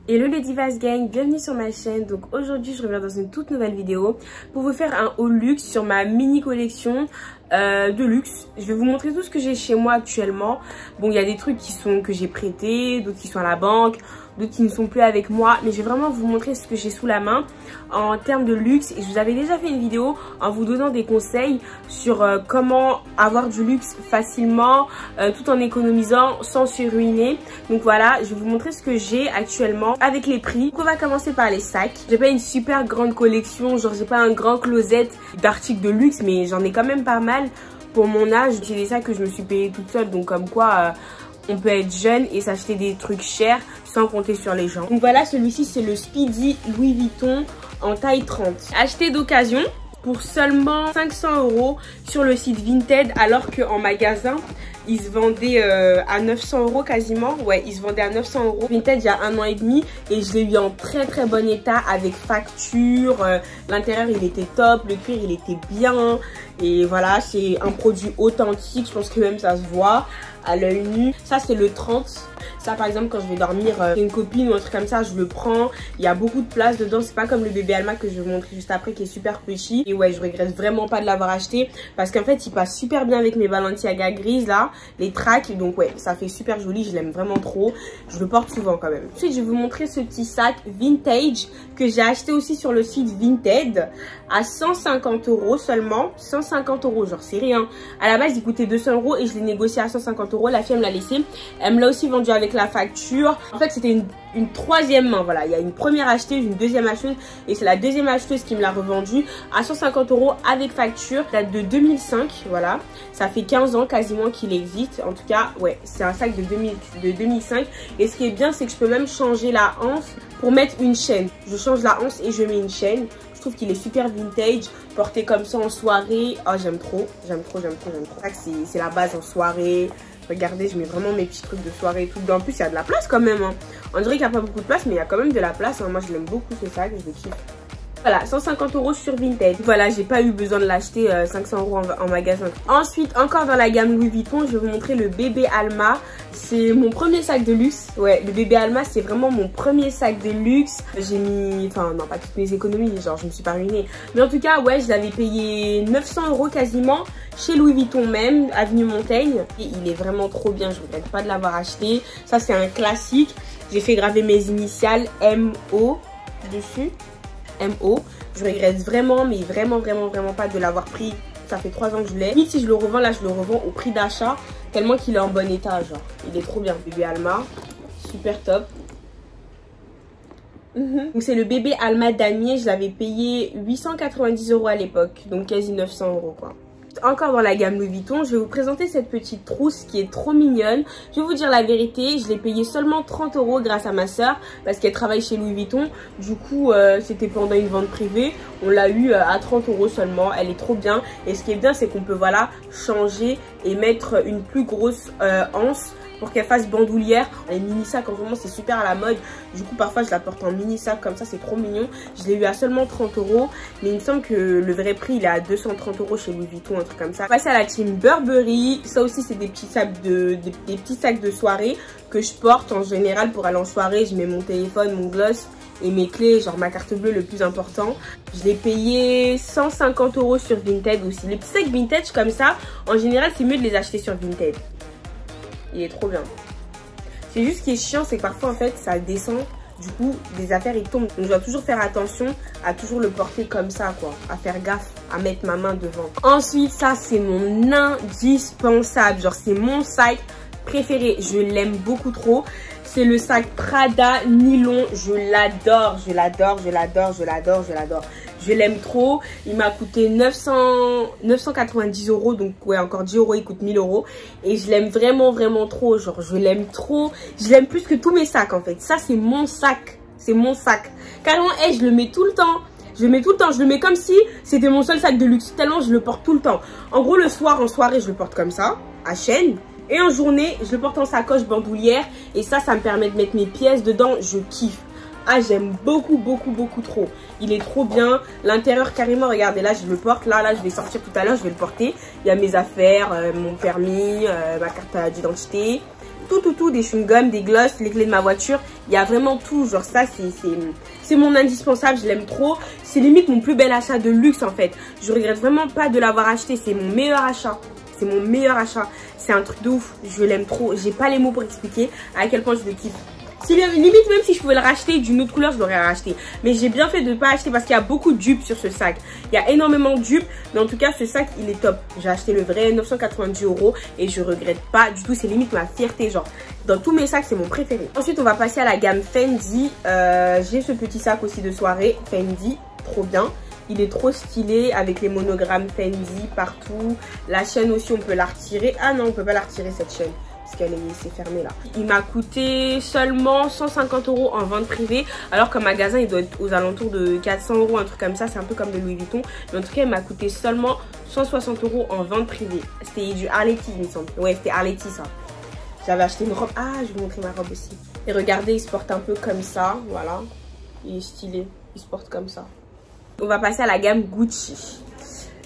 Hello les Divas Gang, bienvenue sur ma chaîne. Donc aujourd'hui je reviens dans une toute nouvelle vidéo pour vous faire un haul luxe sur ma mini collection de luxe. Je vais vous montrer tout ce que j'ai chez moi actuellement. Bon, il y a des trucs que j'ai prêtés, d'autres qui sont à la banque, d'autres qui ne sont plus avec moi, mais je vais vraiment vous montrer ce que j'ai sous la main en termes de luxe. Et je vous avais déjà fait une vidéo en vous donnant des conseils sur comment avoir du luxe facilement tout en économisant sans se ruiner. Donc voilà, je vais vous montrer ce que j'ai actuellement avec les prix. Donc on va commencer par les sacs. J'ai pas une super grande collection, genre j'ai pas un grand closet d'articles de luxe, mais j'en ai quand même pas mal pour mon âge. C'est des sacs que je me suis payée toute seule, donc comme quoi on peut être jeune et s'acheter des trucs chers sans compter sur les gens. Donc voilà, celui-ci c'est le Speedy Louis Vuitton en taille 30. Acheté d'occasion pour seulement 500 € sur le site Vinted, alors qu'en magasin il se vendait à 900 € quasiment. Ouais, il se vendait à 900 €. Vinted il y a 1 an et demi et je l'ai eu en très bon état avec facture. L'intérieur il était top, le cuir il était bien. Et voilà, c'est un produit authentique. Je pense que même ça se voit à l'œil nu. Ça c'est le 30. Ça par exemple quand je vais dormir chez une copine ou un truc comme ça, je le prends. Il y a beaucoup de place dedans. C'est pas comme le bébé Alma que je vais vous montrer juste après qui est super petit. Et ouais, je regrette vraiment pas de l'avoir acheté parce qu'en fait il passe super bien avec mes Balenciaga grises là, les tracks. Donc ouais, ça fait super joli, je l'aime vraiment trop. Je le porte souvent quand même. Ensuite je vais vous montrer ce petit sac vintage que j'ai acheté aussi sur le site Vinted à 150 € seulement. 150 €, genre c'est rien. À la base il coûtait 200 € et je l'ai négocié à 150 €. La fille elle me l'a laissé. Elle me l'a aussi vendu avec la facture. En fait c'était une troisième main. Voilà, il y a une première acheteuse, une deuxième acheteuse et c'est la deuxième acheteuse qui me l'a revendu à 150 € avec facture. Ça date de 2005. Voilà, ça fait 15 ans quasiment qu'il existe. En tout cas ouais, c'est un sac de 2005. Et ce qui est bien c'est que je peux même changer la hanse pour mettre une chaîne. Je change la hanse et je mets une chaîne. Je trouve qu'il est super vintage, porté comme ça en soirée. Oh, j'aime trop. C'est la base en soirée. Regardez, je mets vraiment mes petits trucs de soirée et tout. En plus, il y a de la place quand même. Hein. On dirait qu'il n'y a pas beaucoup de place, mais il y a quand même de la place. Hein. Moi, je l'aime beaucoup ce sac, je le kiffe. Voilà, 150 € sur Vinted. Voilà, j'ai pas eu besoin de l'acheter 500 € en magasin. Ensuite, encore dans la gamme Louis Vuitton, je vais vous montrer le bébé Alma. C'est mon premier sac de luxe. Ouais, le bébé Alma, c'est vraiment mon premier sac de luxe. J'ai mis, enfin non, pas toutes mes économies, genre je me suis pas ruinée. Mais en tout cas, ouais, je l'avais payé 900 € quasiment chez Louis Vuitton même, avenue Montaigne. Et il est vraiment trop bien, je regrette pas de l'avoir acheté. Ça, c'est un classique. J'ai fait graver mes initiales MO dessus. MO. Je regrette vraiment, mais vraiment pas de l'avoir pris. Ça fait 3 ans que je l'ai. Si je le revends, là je le revends au prix d'achat, tellement qu'il est en bon état, genre. Il est trop bien. Bébé Alma, super top. Donc c'est le bébé Alma damier. Je l'avais payé 890 € à l'époque, donc quasi 900 € quoi. Encore dans la gamme Louis Vuitton, je vais vous présenter cette petite trousse qui est trop mignonne. Je vais vous dire la vérité, je l'ai payée seulement 30 € grâce à ma soeur parce qu'elle travaille chez Louis Vuitton. Du coup, c'était pendant une vente privée. On l'a eu à 30 € seulement. Elle est trop bien. Et ce qui est bien, c'est qu'on peut voilà changer et mettre une plus grosse anse pour qu'elle fasse bandoulière. Les mini sacs en ce moment c'est super à la mode. Du coup parfois je la porte en mini sac comme ça, c'est trop mignon. Je l'ai eu à seulement 30 €. Mais il me semble que le vrai prix il est à 230 € chez Louis Vuitton, un truc comme ça. Passer à la team Burberry. Ça aussi c'est des petits sacs des petits sacs de soirée que je porte en général pour aller en soirée. Je mets mon téléphone, mon gloss et mes clés, genre ma carte bleue le plus important. Je l'ai payé 150 € sur Vinted aussi. Les petits sacs vintage comme ça, en général c'est mieux de les acheter sur Vinted. Il est trop bien. C'est juste ce qui est chiant, c'est que parfois en fait ça descend. Du coup des affaires ils tombent. Donc je dois toujours faire attention à toujours le porter comme ça quoi. À faire gaffe, à mettre ma main devant. Ensuite ça c'est mon indispensable. Genre c'est mon sac préféré. Je l'aime beaucoup trop. C'est le sac Prada nylon. Je l'adore. Je l'aime trop. Il m'a coûté 990 €. Donc ouais, encore 10 €, il coûte 1000 €. Et je l'aime vraiment trop. Genre je l'aime trop. Je l'aime plus que tous mes sacs en fait. Ça c'est mon sac. C'est mon sac. Carrément, je le mets tout le temps. Je le mets tout le temps. Je le mets comme si c'était mon seul sac de luxe. Tellement je le porte tout le temps. En gros le soir, en soirée, je le porte comme ça, à chaîne. Et en journée, je le porte en sacoche bandoulière. Et ça me permet de mettre mes pièces dedans. Je kiffe. Ah, j'aime beaucoup trop. Il est trop bien. L'intérieur carrément, regardez, là je le porte. Là je vais sortir tout à l'heure, je vais le porter. Il y a mes affaires, mon permis, ma carte d'identité. tout, des chewing-gums, des gloss, les clés de ma voiture. Il y a vraiment tout. Genre ça, c'est mon indispensable. Je l'aime trop. C'est limite mon plus bel achat de luxe en fait. Je regrette vraiment pas de l'avoir acheté. C'est mon meilleur achat. C'est mon meilleur achat. C'est un truc de ouf. Je l'aime trop. J'ai pas les mots pour expliquer à quel point je le kiffe. Limite, même si je pouvais le racheter d'une autre couleur, je l'aurais racheté. Mais j'ai bien fait de ne pas acheter parce qu'il y a beaucoup de dupes sur ce sac. Il y a énormément de dupes. Mais en tout cas, ce sac, il est top. J'ai acheté le vrai, 990 € et je regrette pas du tout. C'est limite ma fierté. Genre, dans tous mes sacs, c'est mon préféré. Ensuite, on va passer à la gamme Fendi. J'ai ce petit sac aussi de soirée. Fendi, trop bien. Il est trop stylé avec les monogrammes Fendi partout. La chaîne aussi, on peut la retirer. Ah non, on peut pas la retirer cette chaîne. Parce qu'elle est fermée là. Il m'a coûté seulement 150 € en vente privée. Alors qu'en magasin, il doit être aux alentours de 400 €, un truc comme ça. C'est un peu comme le Louis Vuitton. Mais en tout cas, il m'a coûté seulement 160 € en vente privée. C'était du Arletty, il me semble. Ouais, c'était Arletty ça. J'avais acheté une robe. Ah, je vais vous montrer ma robe aussi. Et regardez, il se porte un peu comme ça. Voilà. Il est stylé. Il se porte comme ça. On va passer à la gamme Gucci.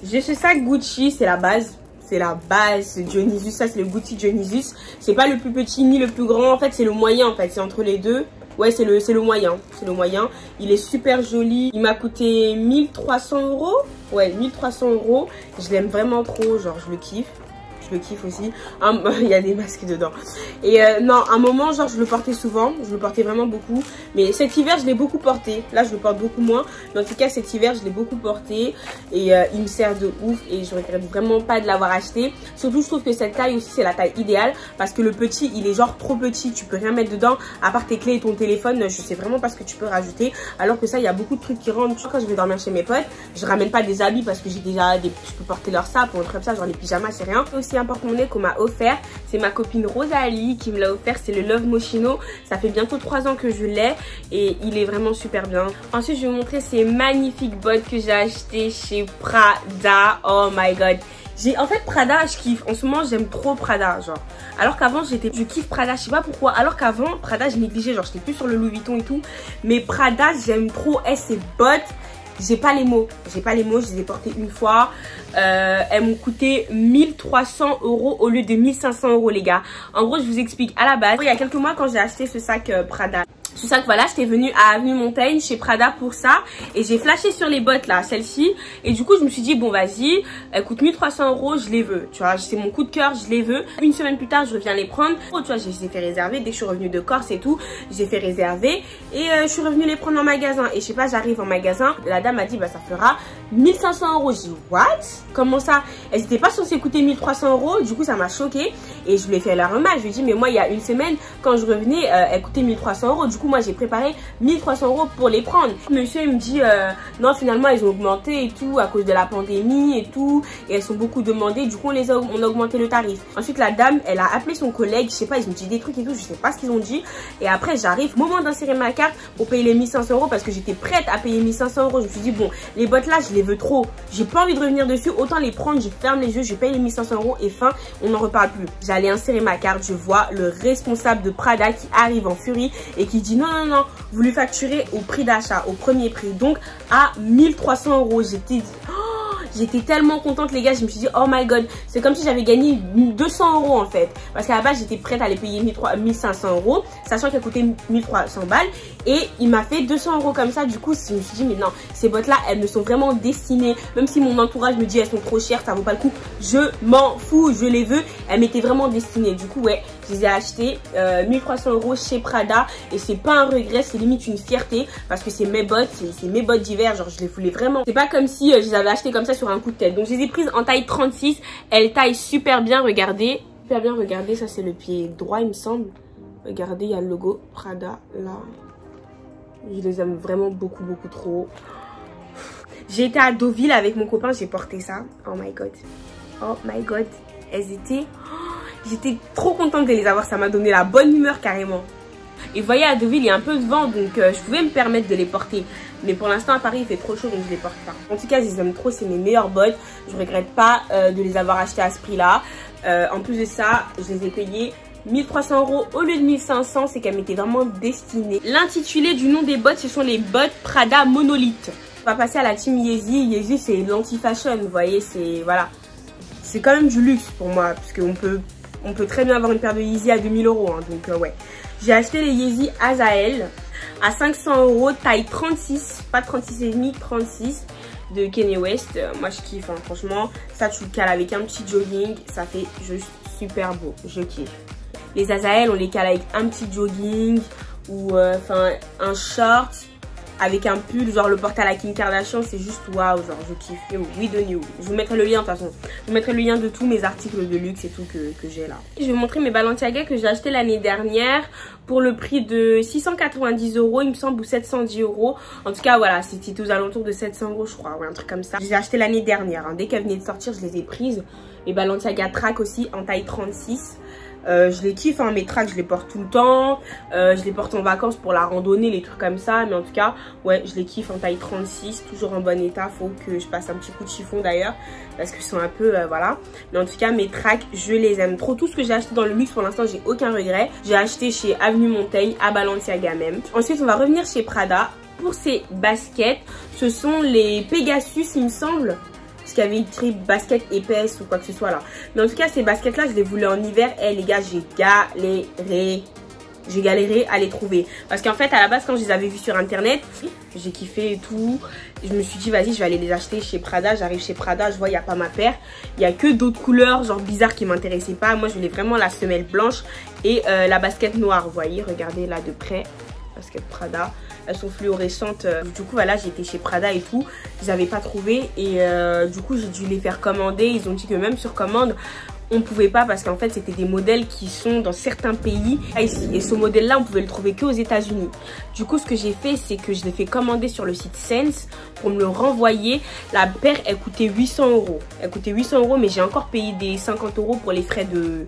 J'ai ce sac Gucci, c'est la base. C'est la base, c'est Dionysus, ça c'est le Gucci Dionysus. C'est pas le plus petit ni le plus grand, en fait c'est le moyen en fait, c'est entre les deux. Ouais, c'est le moyen, c'est le moyen. Il est super joli, il m'a coûté 1300 €. Ouais, 1300 €, je l'aime vraiment trop, genre je le kiffe. Je le kiffe aussi. Il y a des masques dedans. Et non, un moment, genre, je le portais souvent. Je le portais vraiment beaucoup. Mais cet hiver, je l'ai beaucoup porté. Là, je le porte beaucoup moins. Mais en tout cas, cet hiver, je l'ai beaucoup porté. Et il me sert de ouf. Et je regrette vraiment pas de l'avoir acheté. Surtout, je trouve que cette taille aussi, c'est la taille idéale. Parce que le petit, il est genre trop petit. Tu peux rien mettre dedans. À part tes clés et ton téléphone, je sais vraiment pas ce que tu peux rajouter. Alors que ça, il y a beaucoup de trucs qui rentrent. Quand je vais dormir chez mes potes, je ramène pas des habits parce que j'ai déjà des... Je peux porter leur sape ou un truc comme ça. Genre les pyjamas, c'est rien. Aussi un porte-monnaie qu'on m'a offert, c'est ma copine Rosalie qui me l'a offert, c'est le Love Moschino. Ça fait bientôt 3 ans que je l'ai et il est vraiment super bien. Ensuite, je vais vous montrer ces magnifiques bottes que j'ai achetées chez Prada. Oh my god. En fait, Prada, je kiffe. En ce moment, j'aime trop Prada, genre. Alors qu'avant, je kiffe Prada, je sais pas pourquoi. Alors qu'avant, Prada, je négligeais, genre, j'étais plus sur le Louis Vuitton et tout. Mais Prada, j'aime trop. Ces bottes, j'ai pas les mots. J'ai pas les mots, je les ai portées une fois. Elles m'ont coûté 1300 € au lieu de 1500 € les gars. En gros, je vous explique à la base. Il y a quelques mois, quand j'ai acheté ce sac Prada. Ce sac, voilà, j'étais venue à Avenue Montaigne chez Prada pour ça. Et j'ai flashé sur les bottes là, celle-ci. Et du coup, je me suis dit, bon, vas-y, elle coûte 1300 €, je les veux. Tu vois, c'est mon coup de cœur, je les veux. Une semaine plus tard, je reviens les prendre. Oh, tu vois, je les ai fait réserver. Dès que je suis revenue de Corse et tout, j'ai fait réserver. Et je suis revenue les prendre en magasin. Et je sais pas, j'arrive en magasin. La dame m'a dit, bah, ça fera 1500 €. J'ai dit, what? Comment ça? Elles n'étaient pas censées coûter 1300 €. Du coup, ça m'a choquée. Et je lui ai fait la remarque. Je lui ai dit, mais moi, il y a une semaine, quand je revenais, elles coûtaient 1300 €. Du coup, moi, j'ai préparé 1300 € pour les prendre. Monsieur, il me dit, non, finalement, elles ont augmenté et tout, à cause de la pandémie et tout. Et elles sont beaucoup demandées. Du coup, on a augmenté le tarif. Ensuite, la dame, elle a appelé son collègue. Je sais pas, ils ont dit des trucs et tout. Je sais pas ce qu'ils ont dit. Et après, j'arrive, moment d'insérer ma carte pour payer les 1500 € parce que j'étais prête à payer 1500 €. Je me suis dit, bon, les bottes là, je les veux trop. J'ai pas envie de revenir dessus. Autant les prendre, je ferme les yeux, je paye les 1500 € et fin, on n'en reparle plus. J'allais insérer ma carte, je vois le responsable de Prada qui arrive en furie et qui dit non, non, non, vous lui facturez au prix d'achat, au premier prix, donc à 1300 €. J'étais tellement contente les gars, je me suis dit oh my god, c'est comme si j'avais gagné 200 € en fait. Parce qu'à la base j'étais prête à les payer 1500 €, sachant qu'elles coûtaient 1300 balles. Et il m'a fait 200 € comme ça, du coup je me suis dit mais non, ces bottes là elles me sont vraiment destinées. Même si mon entourage me dit elles sont trop chères, ça vaut pas le coup, je m'en fous, je les veux. Elles m'étaient vraiment destinées, du coup ouais, je les ai achetées 1300 € chez Prada. Et c'est pas un regret, c'est limite une fierté. Parce que c'est mes bottes, c'est mes bottes d'hiver, genre je les voulais vraiment. C'est pas comme si je les avais achetées comme ça sur un coup de tête. Donc je les ai prises en taille 36. Elles taillent super bien, regardez. Super bien, regardez, ça c'est le pied droit il me semble. Regardez, il y a le logo Prada là. Je les aime vraiment beaucoup, beaucoup trop. J'ai été à Deauville avec mon copain, j'ai porté ça. Oh my god. Oh my god. Elles étaient... J'étais trop contente de les avoir, ça m'a donné la bonne humeur carrément. Et vous voyez, à Deauville, il y a un peu de vent, donc je pouvais me permettre de les porter. Mais pour l'instant, à Paris, il fait trop chaud, donc je les porte pas. En tout cas, je les aime trop, c'est mes meilleures bottes. Je regrette pas de les avoir achetées à ce prix-là. En plus de ça, je les ai payées 1300 € au lieu de 1500, c'est qu'elles m'étaient vraiment destinées. L'intitulé du nom des bottes, ce sont les bottes Prada Monolith. On va passer à la team Yeezy. Yeezy, c'est l'anti-fashion, vous voyez, c'est... Voilà. C'est quand même du luxe pour moi, parce qu'on peut On peut très bien avoir une paire de Yeezy à 2000 €. Hein, donc ouais. J'ai acheté les Yeezy Azael à 500 €, taille 36, pas 36,5, 36 de Kanye West. Moi je kiffe, hein, franchement. Ça tu le cales avec un petit jogging, ça fait juste super beau. Je kiffe. Les Azael, on les cale avec un petit jogging ou enfin un short avec un pull, genre le porte à la Kim Kardashian, c'est juste waouh, genre je kiffe. Et oui, de new. Je vous mettrai le lien de toute façon. Je vous mettrai le lien de tous mes articles de luxe et tout que j'ai là. Je vais vous montrer mes Balenciaga que j'ai acheté l'année dernière pour le prix de 690 €, il me semble, ou 710 €. En tout cas, voilà, c'était aux alentours de 700 € je crois, ouais, un truc comme ça. Je les ai achetés l'année dernière, hein. Dès qu'elles venaient de sortir, je les ai prises. Les Balenciaga Track aussi en taille 36. Je les kiffe, hein, mes tracks je les porte tout le temps, je les porte en vacances pour la randonnée, les trucs comme ça, mais en tout cas ouais je les kiffe en taille 36, toujours en bon état. Faut que je passe un petit coup de chiffon d'ailleurs parce qu'ils sont un peu voilà, mais en tout cas mes tracks je les aime trop. Tout ce que j'ai acheté dans le luxe pour l'instant j'ai aucun regret. J'ai acheté chez Avenue Montaigne, à Balenciaga même. Ensuite on va revenir chez Prada pour ces baskets. Ce sont les Pegasus il me semble, parce qu'il y avait écrit basket épaisse ou quoi que ce soit là. Mais en tout cas, ces baskets là, je les voulais en hiver. Et les gars, j'ai galéré à les trouver. Parce qu'en fait, à la base, quand je les avais vus sur internet, j'ai kiffé et tout. Je me suis dit, vas-y, je vais aller les acheter chez Prada. J'arrive chez Prada, je vois, il n'y a pas ma paire. Il n'y a que d'autres couleurs, genre bizarres, qui ne m'intéressaient pas. Moi, je voulais vraiment la semelle blanche et la basket noire. Vous voyez, regardez là de près. Basket Prada. Elles sont fluorescentes. Du coup, voilà, j'étais chez Prada et tout. Je les avais pas trouvées. Et du coup, j'ai dû les faire commander. Ils ont dit que même sur commande, on pouvait pas parce qu'en fait, c'était des modèles qui sont dans certains pays. Et ce modèle-là, on pouvait le trouver que aux États-Unis. Du coup, ce que j'ai fait, c'est que je l'ai fait commander sur le site Sense pour me le renvoyer. La paire, elle coûtait 800 €. Elle coûtait 800 €, mais j'ai encore payé des 50 € pour les frais de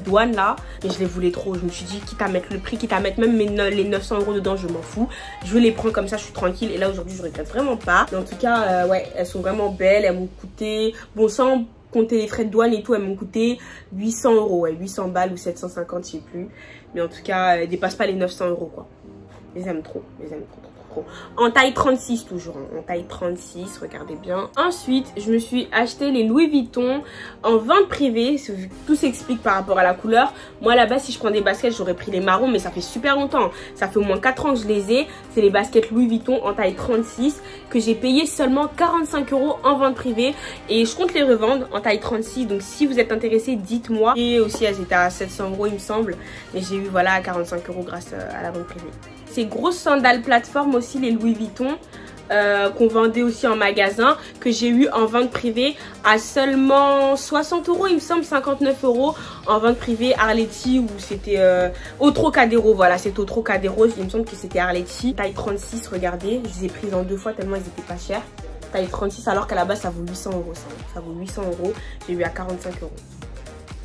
douane là. Mais je les voulais trop. Je me suis dit, quitte à mettre le prix, quitte à mettre même les 900 € dedans, je m'en fous. Je les prends comme ça, je suis tranquille. Et là, aujourd'hui, je regrette vraiment pas. Mais en tout cas, ouais, elles sont vraiment belles. Elles m'ont coûté, bon, sans compter les frais de douane et tout, elles m'ont coûté 800 €, ouais, 800 balles ou 750, je sais plus. Mais en tout cas, elles dépassent pas les 900 € quoi. Je les aime trop, je les aime trop. En taille 36 toujours, hein. En taille 36, regardez bien. Ensuite, je me suis acheté les Louis Vuitton en vente privée. Tout s'explique par rapport à la couleur. Moi là-bas, si je prends des baskets, j'aurais pris les marrons, mais ça fait super longtemps. Ça fait au moins 4 ans que je les ai. C'est les baskets Louis Vuitton en taille 36 que j'ai payé seulement 45 € en vente privée. Et je compte les revendre en taille 36. Donc si vous êtes intéressé, dites-moi. Et aussi, elles étaient à 700 € il me semble. Mais j'ai eu voilà à 45 € grâce à la vente privée. Ces grosses sandales plateforme aussi, les Louis Vuitton, qu'on vendait aussi en magasin, que j'ai eu en vente privée à seulement 60 €, il me semble, 59 € en vente privée Arletty, ou c'était au Trocadéro, voilà, c'était au Trocadéro, il me semble que c'était Arletty. Taille 36, regardez, je les ai prises en 2 fois tellement elles étaient pas chères. Taille 36 alors qu'à la base ça vaut 800 €, ça vaut 800 €, j'ai eu à 45 €.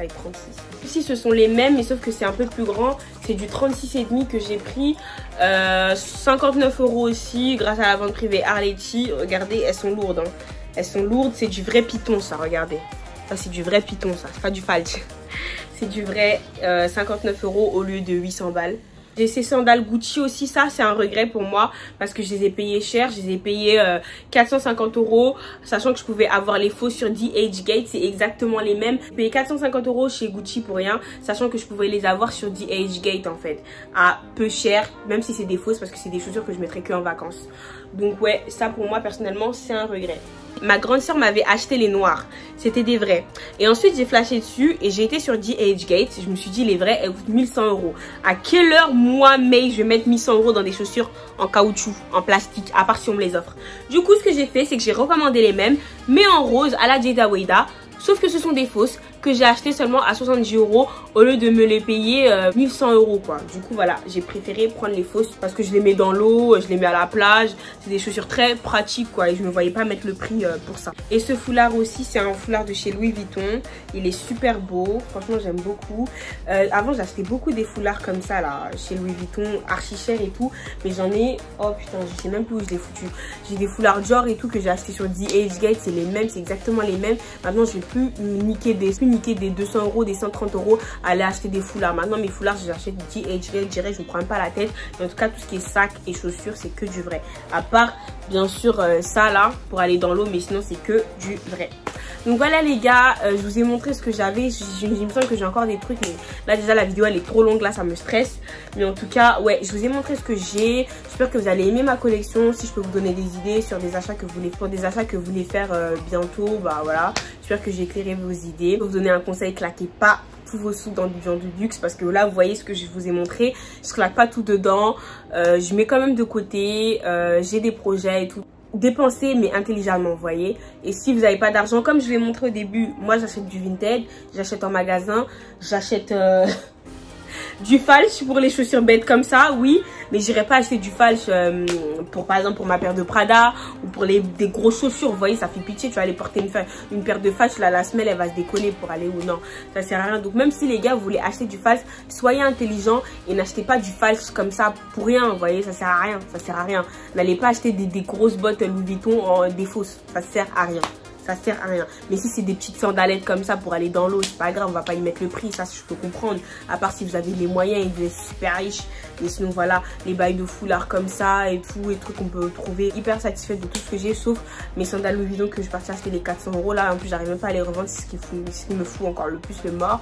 36. Ici ce sont les mêmes mais sauf que c'est un peu plus grand, c'est du 36,5 que j'ai pris, 59 € aussi grâce à la vente privée Arletty. Regardez, elles sont lourdes, hein. Elles sont lourdes, c'est du vrai python ça, regardez, ça c'est du vrai python, ça c'est pas du falche. C'est du vrai 59 € au lieu de 800 balles. J'ai ces sandales Gucci aussi, ça c'est un regret pour moi parce que je les ai payées cher, je les ai payées 450 €, sachant que je pouvais avoir les faux sur DHgate, c'est exactement les mêmes. J'ai payé 450 € chez Gucci pour rien, sachant que je pouvais les avoir sur DHgate en fait, à peu cher, même si c'est des fausses parce que c'est des chaussures que je mettrais que en vacances. Donc ouais, ça pour moi personnellement c'est un regret. Ma grande soeur m'avait acheté les noirs, c'était des vrais. Et ensuite j'ai flashé dessus et j'ai été sur DHgate. Je me suis dit les vrais elles coûtent 1100 €. À quelle heure moi May je vais mettre 1100 € dans des chaussures en caoutchouc, en plastique, à part si on me les offre. Du coup ce que j'ai fait c'est que j'ai recommandé les mêmes mais en rose à la Jada Weda. Sauf que ce sont des fausses que j'ai acheté seulement à 70 € au lieu de me les payer 1100 € quoi. Du coup voilà, j'ai préféré prendre les fausses parce que je les mets dans l'eau, je les mets à la plage. C'est des chaussures très pratiques quoi et je me voyais pas mettre le prix pour ça. Et ce foulard aussi, c'est un foulard de chez Louis Vuitton. Il est super beau, franchement j'aime beaucoup. Avant j'achetais beaucoup des foulards comme ça là, chez Louis Vuitton, archi cher et tout. Mais j'en ai, oh putain je sais même plus où je l'ai foutu. J'ai des foulards Dior et tout que j'ai acheté sur DHgate, c'est les mêmes, c'est exactement les mêmes. Maintenant je vais plus niquer des 200 €, des 130 € à aller acheter des foulards. Maintenant mes foulards j'achète DHgate direct, je me prends pas la tête. Mais en tout cas tout ce qui est sac et chaussures c'est que du vrai. À part bien sûr ça là pour aller dans l'eau, mais sinon c'est que du vrai. Donc voilà les gars, je vous ai montré ce que j'avais. Il me semble que j'ai encore des trucs, mais là déjà la vidéo elle est trop longue, là ça me stresse. Mais en tout cas, ouais, je vous ai montré ce que j'ai. J'espère que vous allez aimer ma collection. Si je peux vous donner des idées sur des achats que vous voulez, pour des achats que vous voulez faire bientôt, bah voilà. J'espère que j'ai éclairé vos idées. Pour vous donner un conseil, claquez pas tous vos sous dans du luxe, parce que là vous voyez ce que je vous ai montré, je claque pas tout dedans, je mets quand même de côté, j'ai des projets et tout. Dépenser mais intelligemment, vous voyez. Et si vous n'avez pas d'argent, comme je l'ai montré au début, moi j'achète du vintage, j'achète en magasin, j'achète du falche pour les chaussures bêtes comme ça, oui, mais j'irai pas acheter du falche pour, par exemple, pour ma paire de Prada ou pour des grosses chaussures. Vous voyez, ça fait pitié, tu vas aller porter une paire de falche, là la semelle elle va se décoller pour aller ou non, ça sert à rien. Donc même si les gars vous voulez acheter du falche, soyez intelligents et n'achetez pas du falche comme ça pour rien, vous voyez, ça sert à rien, ça sert à rien. N'allez pas acheter des grosses bottes Louis Vuitton en des fausses, ça sert à rien. Ça sert à rien. Mais si c'est des petites sandalettes comme ça pour aller dans l'eau, c'est pas grave, on va pas y mettre le prix, ça je peux comprendre. À part si vous avez les moyens et vous êtes super riche. Mais sinon voilà, les bails de foulard comme ça et tout, et trucs qu'on peut trouver. Hyper satisfaite de tout ce que j'ai, sauf mes sandales Louis Vuitton que je suis partie acheter les 400 € là. En plus j'arrive même pas à les revendre, c'est ce qui me fout encore le plus le mort.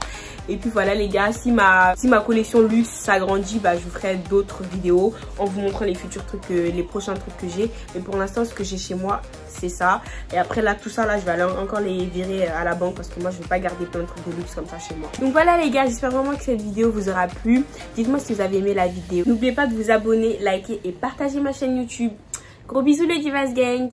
Et puis voilà les gars, si ma collection luxe s'agrandit, bah je vous ferai d'autres vidéos en vous montrant les futurs trucs, les prochains trucs que j'ai. Mais pour l'instant ce que j'ai chez moi c'est ça. Et après là tout ça là je vais aller encore les virer à la banque, parce que moi je vais pas garder plein de trucs de luxe comme ça chez moi. Donc voilà les gars, j'espère vraiment que cette vidéo vous aura plu. Dites-moi si vous avez aimé la vidéo. N'oubliez pas de vous abonner, liker et partager ma chaîne YouTube. Gros bisous les Divas Gang.